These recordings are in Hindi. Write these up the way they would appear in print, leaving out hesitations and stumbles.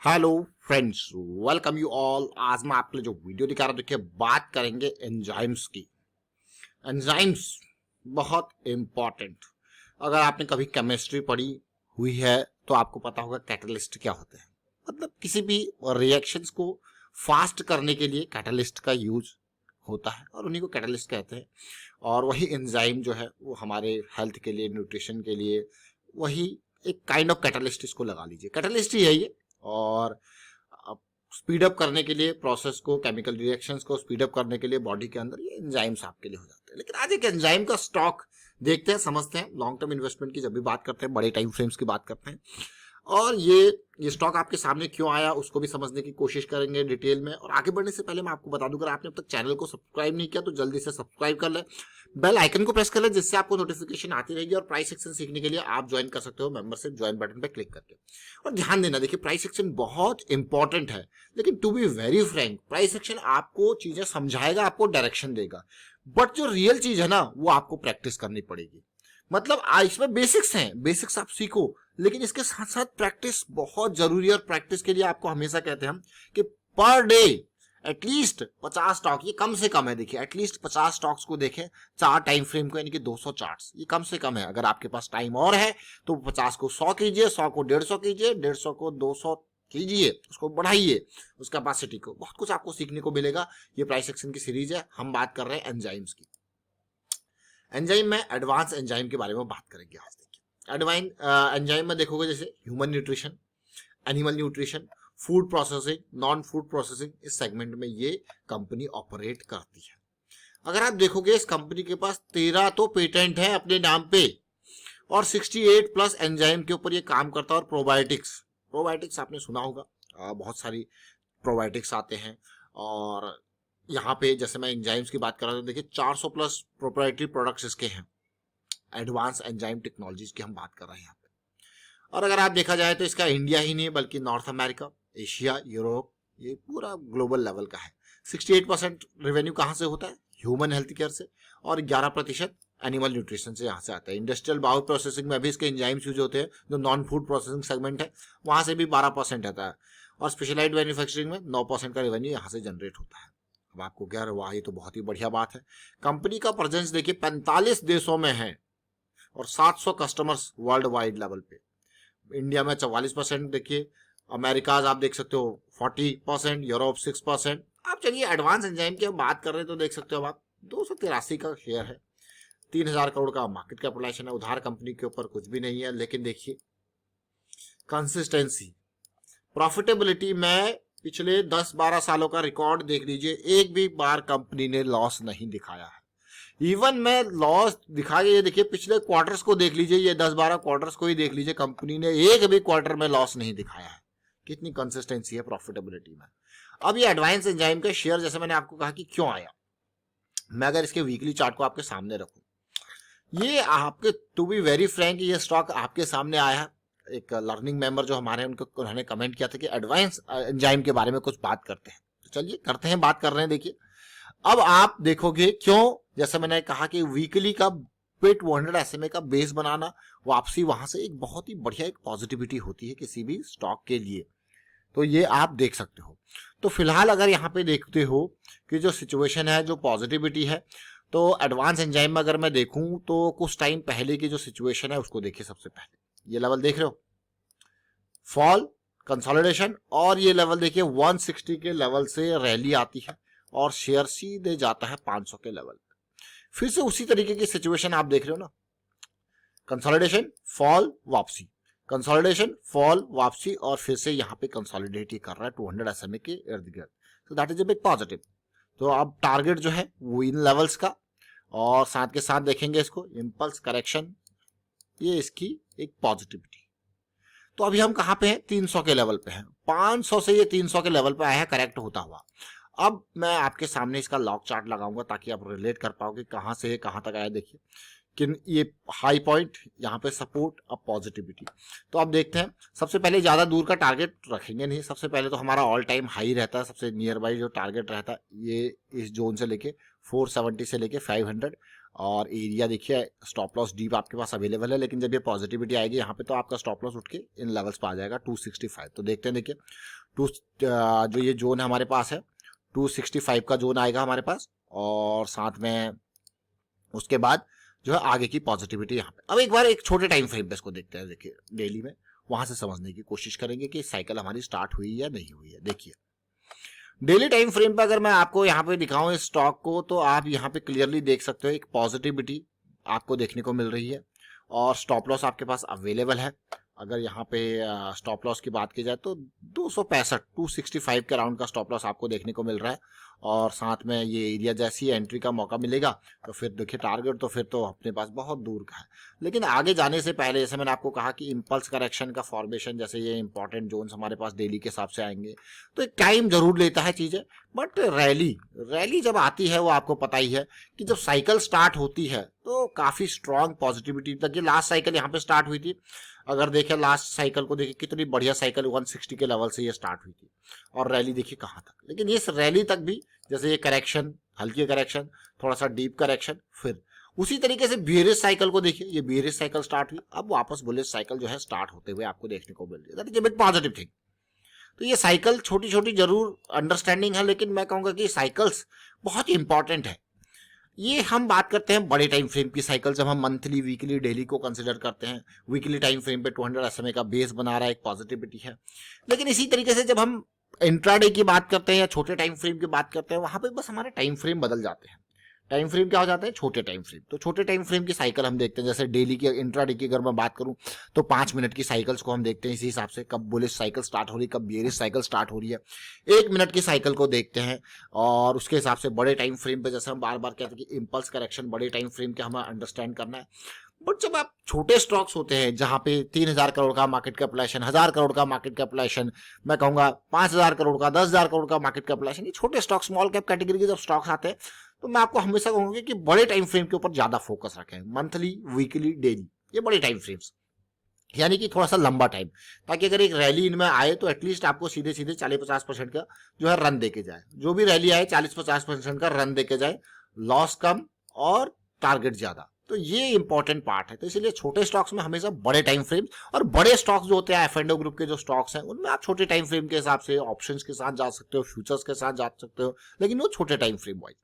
Hello friends, welcome you all. आज मैं आपके लिए जो वीडियो दिखा रहा हूं, देखिए बात करेंगे एंजाइम्स की। एंजाइम्स बहुत इंपॉर्टेंट। अगर आपने कभी केमिस्ट्री पढ़ी हुई है तो आपको पता होगा कैटलिस्ट क्या होते हैं। मतलब किसी भी रिएक्शंस को फास्ट करने के लिए कैटलिस्ट का यूज होता है और उन्हीं को कैटलिस्ट कहते हैं। और वही एंजाइम जो है वो हमारे हेल्थ के लिए, न्यूट्रिशन के लिए, वही एक काइंड ऑफ कैटलिस्ट इसको लगा लीजिए। कैटलिस्ट ही है ये। और स्पीड अप करने के लिए प्रोसेस को, केमिकल रिएक्शंस को स्पीड अप करने के लिए बॉडी के अंदर ये एंजाइम्स आपके लिए हो जाते हैं। लेकिन आज एक एंजाइम का स्टॉक देखते हैं, समझते हैं। लॉन्ग टर्म इन्वेस्टमेंट की जब भी बात करते हैं, बड़े टाइम फ्रेम्स की बात करते हैं, और ये स्टॉक आपके सामने क्यों आया उसको भी समझने की कोशिश करेंगे डिटेल में। और आगे बढ़ने से पहले मैं आपको बता दूं, अगर आपने अब तक चैनल को सब्सक्राइब नहीं किया तो जल्दी से सब्सक्राइब कर ले, बेल आइकन को प्रेस कर ले, जिससे आपको नोटिफिकेशन आती रहेगी। और प्राइस एक्शन सीखने के लिए आप ज्वाइन कर सकते हो मेंबरशिप ज्वाइन बटन पर क्लिक करके। और ध्यान देना, देखिए प्राइस एक्शन बहुत इंपॉर्टेंट है, लेकिन to be very frank, price action आपको चीजें समझाएगा, आपको डायरेक्शन देगा, बट जो रियल चीज है ना वो आपको प्रैक्टिस करनी पड़ेगी। मतलब इसमें बेसिक्स हैं, बेसिक्स आप सीखो, लेकिन इसके साथ साथ प्रैक्टिस बहुत जरूरी है। और प्रैक्टिस के लिए आपको हमेशा कहते हैं हम कि पर डे एटलीस्ट 50 स्टॉक, ये कम से कम है। देखिए एटलीस्ट 50 स्टॉक्स को देखें, 4 टाइम फ्रेम को, यानी कि 200 चार्ट्स, ये कम से कम है। अगर आपके पास टाइम और है तो 50 को 100 कीजिए, 100 को 150 कीजिए, 150 को 200 कीजिए, उसको बढ़ाइए, उस कैपेसिटी को। बहुत कुछ आपको सीखने को मिलेगा। ये प्राइस एक्शन की सीरीज है, हम बात कर रहे हैं एंजाइम्स की। एंजाइम में एडवांस एंजाइम के बारे में बात करेंगे आज। देखिए एडवांस एंजाइम में देखोगे जैसे human nutrition, animal nutrition, food processing, non food processing, इस सेगमेंट में ये कंपनी ऑपरेट करती है। अगर आप देखोगे इस कंपनी के पास 13 तो पेटेंट है अपने नाम पे, और 68 प्लस एंजाइम के ऊपर ये काम करता है। और प्रोबायोटिक्स, प्रोबायोटिक्स आपने सुना होगा, बहुत सारी प्रोबायोटिक्स आते हैं। और यहाँ पे जैसे मैं एंजाइम्स की बात कर रहा हूँ, देखिए 400 प्लस प्रोप्राइटरी प्रोडक्ट्स इसके हैं। एडवांस एंजाइम टेक्नोलॉजीज की हम बात कर रहे हैं यहाँ पे। और अगर आप देखा जाए तो इसका इंडिया ही नहीं बल्कि नॉर्थ अमेरिका, एशिया, यूरोप, ये पूरा ग्लोबल लेवल का है। 68% रेवेन्यू कहाँ से होता है? ह्यूमन हेल्थ केयर से, और 11% एनिमल न्यूट्रिशन से यहाँ से आता है। इंडस्ट्रियल बायो प्रोसेसिंग में भी इसके एंजाइम्स यूज होते हैं, जो नॉन फूड प्रोसेसिंग सेगमेंट है वहाँ से भी 12% आता है। और स्पेशलाइज्ड मैन्युफैक्चरिंग में 9% का रेवेन्यू यहाँ से जनरेट होता है। अब आपको क्या, वाह ये तो बहुत ही बढ़िया बात है। कंपनी का प्रेजेंस देखिए 45 देशों में है और 700 कस्टमर्स वर्ल्ड वाइड लेवल पे। इंडिया में 44%, देखिए अमेरिकाज आप देख सकते हो 40%, यूरोप 6%। आप चलिए एडवांस एंजाइम की बात कर रहे हैं तो देख सकते हो आप 283 का शेयर है, 3000 करोड़ का मार्केट कैपिटलाइजेशन है। उधार कंपनी के ऊपर कुछ भी नहीं है, लेकिन देखिए कंसिस्टेंसी, प्रॉफिटेबिलिटी में पिछले 10-12 सालों का रिकॉर्ड देख लीजिए, एक भी बार कंपनी ने लॉस नहीं दिखाया है। इवन में लॉस दिखाई, ये देखिए पिछले क्वार्टर्स को देख लीजिए, ये 10-12 क्वार्टर्स को ही देख लीजिए, कंपनी ने एक भी क्वार्टर में लॉस नहीं दिखाया है। कितनी कंसिस्टेंसी है प्रॉफिटेबिलिटी में। अब ये एडवांस एंजाइम का शेयर, जैसे मैंने आपको कहा कि क्यों आया, मैं अगर इसके वीकली चार्ट को आपके सामने रखूं, ये आपके, टू बी वेरी फ्रैंक, ये स्टॉक आपके सामने आया है। एक लर्निंग मेंबर जो हमारे हैं उन्होंने कमेंट किया था कि एडवांस एंजाइम के बारे में कुछ बात करते हैं, तो चलिए करते हैं, बात कर रहे हैं। देखिए अब आप देखोगे क्यों, जैसे मैंने कहा कि वीकली का पे 200 SMA का बेस बनाना, वापसी वहां से एक बहुत ही बढ़िया एक पॉजिटिविटी होती है किसी भी स्टॉक के लिए। तो ये आप देख सकते हो। तो फिलहाल अगर यहाँ पे देखते हो कि जो सिचुएशन है, जो पॉजिटिविटी है, तो एडवांस एंजाइम में अगर मैं देखूं तो कुछ टाइम पहले की जो सिचुएशन है उसको देखिए। सबसे पहले ये लेवल देख रहे हो, फॉल, कंसोलिडेशन, और ये लेवल देखिए 160 के लेवल से रैली आती है और शेयर सीधे जाता है 500 के लेवल। फिर से उसी तरीके की सिचुएशन आप देख रहे हो ना, कंसोलिडेशन, फॉल, वापसी, कंसोलिडेशन, फॉल, वापसी, और फिर से यहाँ पे कंसोलिडेट ही कर रहा है 200 SMA के इर्द गिर्द। तो that is a big positive. तो अब टारगेट जो है वो इन लेवल्स का, और साथ के साथ देखेंगे इसको इम्पल्स करेक्शन, ये इसकी एक पॉजिटिविटी। तो अभी हम कहाँ पे हैं? 300 के लेवल पे हैं। 500 से ये 300 के लेवल पे आया है करेक्ट होता हुआ। अब मैं आपके सामने इसका लॉग चार्ट लगाऊंगा ताकि आप रिलेट कर पाओगे कहाँ से है कहाँ तक आया। देखिए कि ये हाई पॉइंट, यहाँ पे सपोर्ट, अब पॉजिटिविटी। तो अब देखते हैं, सबसे पहले ज्यादा दूर का टारगेट रखेंगे नहीं, सबसे पहले तो हमारा ऑल टाइम हाई रहता है, सबसे नियर बाई जो टारगेट रहता है ये इस जोन से लेके 470 से लेके 500, और एरिया देखिए स्टॉप लॉस डीप आपके पास अवेलेबल है, लेकिन जब ये पॉजिटिविटी आएगी यहाँ पे तो आपका स्टॉप लॉस उठ के इन लेवल्स पे आ जाएगा 265। तो देखते हैं, देखिए जो ये जोन है हमारे पास है 265 का जोन आएगा हमारे पास, और साथ में उसके बाद जो है आगे की पॉजिटिविटी यहाँ पे। अब एक बार एक छोटे टाइम फ्रेम पे इसको देखते हैं, देखिए डेली में, वहां से समझने की कोशिश करेंगे कि साइकिल हमारी स्टार्ट हुई या नहीं हुई है। देखिए डेली टाइम फ्रेम पे अगर मैं आपको यहाँ पे दिखाऊं इस स्टॉक को, तो आप यहाँ पे क्लियरली देख सकते हो एक पॉजिटिविटी आपको देखने को मिल रही है, और स्टॉप लॉस आपके पास अवेलेबल है। अगर यहाँ पे स्टॉप लॉस की बात की जाए तो 265 के अराउंड का स्टॉप लॉस आपको देखने को मिल रहा है, और साथ में ये एरिया जैसी ही एंट्री का मौका मिलेगा तो फिर देखिए टारगेट तो फिर तो अपने पास बहुत दूर का है। लेकिन आगे जाने से पहले जैसे मैंने आपको कहा कि इम्पल्स करेक्शन का फॉर्मेशन, जैसे ये इंपॉर्टेंट जोन्स हमारे पास डेली के हिसाब से आएंगे, तो एक टाइम जरूर लेता है चीजें, बट रैली जब आती है वो आपको पता ही है कि जब साइकिल स्टार्ट होती है तो काफी स्ट्रांग पॉजिटिविटी तक। ये लास्ट साइकिल यहाँ पे स्टार्ट हुई थी, अगर देखें लास्ट साइकिल को, देखिए कितनी बढ़िया साइकिल 160 के लेवल से ये स्टार्ट हुई थी, और रैली देखिए कहाँ तक। लेकिन इस रैली तक भी जैसे ये करेक्शन, हल्की करेक्शन, थोड़ा सा डीप करेक्शन, फिर उसी तरीके से बियरिश साइकिल को देखिए, ये बियरिश साइकिल स्टार्ट हुई, अब वापस बुलिश साइकिल जो है स्टार्ट होते हुए आपको देखने को मिल रही है। That is a big positive thing. तो ये साइकिल छोटी छोटी जरूर अंडरस्टैंडिंग है, लेकिन मैं कहूंगा कि साइकिल्स बहुत इंपॉर्टेंट है। ये हम बात करते हैं बड़े टाइम फ्रेम की साइकिल, जब हम मंथली, वीकली, डेली को कंसिडर करते हैं। वीकली टाइम फ्रेम पे 200 SMA का बेस बना रहा है, एक पॉजिटिविटी है। लेकिन इसी तरीके से जब हम इंट्राडे की बात करते हैं या छोटे टाइम फ्रेम की बात करते हैं, वहां पे बस हमारे टाइम फ्रेम बदल जाते हैं। टाइम फ्रेम क्या हो जाता है? छोटे टाइम फ्रेम। तो छोटे टाइम फ्रेम की साइकिल हम देखते हैं, जैसे डेली की, इंट्राडे की अगर मैं बात करूं तो 5 मिनट की साइकिल्स को हम देखते हैं इसी हिसाब से, कब बुलिश साइकिल स्टार्ट हो रही है, कब बेयरिश साइकिल स्टार्ट हो रही है। 1 मिनट की साइकिल को देखते हैं, और उसके हिसाब से बड़े टाइम फ्रेम पे, जैसे हम बार बार कहते हैं कि इम्पल्स करेक्शन बड़े टाइम फ्रेम के हमें अंडरस्टैंड करना है। बट जब आप छोटे स्टॉक्स होते हैं जहां पे 3000 करोड़ का मार्केट कैपिटलाइजेशन, 1000 करोड़ का मार्केट कैपिटलाइजेशन, मैं कहूंगा 5000 करोड़ का, 10,000 करोड़ का मार्केट कैपिटलाइजेशन, ये छोटे स्टॉक, स्मॉल कैप कैटेगरी के जब स्टॉक्स आते हैं, तो मैं आपको हमेशा कहूंगा कि बड़े टाइम फ्रेम के ऊपर ज्यादा फोकस रखें। मंथली, वीकली, डेली, ये बड़े टाइम फ्रेम्स, यानी कि थोड़ा सा लंबा टाइम, ताकि अगर एक रैली इनमें आए तो एटलीस्ट आपको सीधे सीधे 40-50% का जो है रन देके जाए। जो भी रैली आए 40-50% का रन देके जाए, लॉस कम और टारगेट ज्यादा। तो ये इंपॉर्टेंट पार्ट है। तो इसलिए छोटे स्टॉक्स में हमेशा बड़े टाइम फ्रेम, और बड़े स्टॉक्स जो होते हैं एफ&ओ ग्रुप के जो स्टॉक्स हैं, उनमें आप छोटे टाइम फ्रेम के हिसाब से ऑप्शंस के साथ जा सकते हो, फ्यूचर्स के साथ जा सकते हो, लेकिन वो छोटे टाइम फ्रेम वाइज।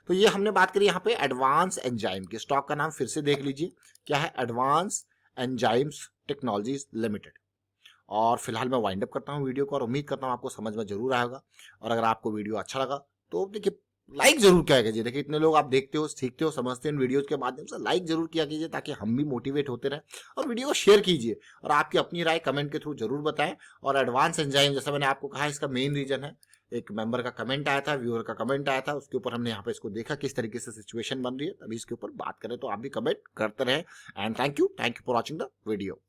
तो ये हमने बात करी यहाँ पे एडवांस एंजाइम की। स्टॉक का नाम फिर से देख लीजिए, क्या है? Advance enzymes technologies limited. और फिलहाल मैं वाइंड अप करता हूँ वीडियो को, और उम्मीद करता हूँ आपको समझ में जरूर आएगा। और अगर आपको वीडियो अच्छा लगा तो देखिए लाइक जरूर किया कीजिए। देखिए इतने लोग आप देखते हो, सीखते हो, समझते हैं वीडियोज के माध्यम से, लाइक जरूर किया कीजिए ताकि हम भी मोटिवेट होते रहे। और वीडियो को शेयर कीजिए, और आपकी अपनी राय कमेंट के थ्रू जरूर बताएं। और एडवांस एंजाइम, जैसा मैंने आपको कहा, इसका मेन रीजन है, एक मेंबर का कमेंट आया था, व्यूअर का कमेंट आया था, उसके ऊपर हमने यहाँ पे इसको देखा किस तरीके से सिचुएशन बन रही है, तभी इसके ऊपर बात करें। तो आप भी कमेंट करते रहे, and thank you for watching the video.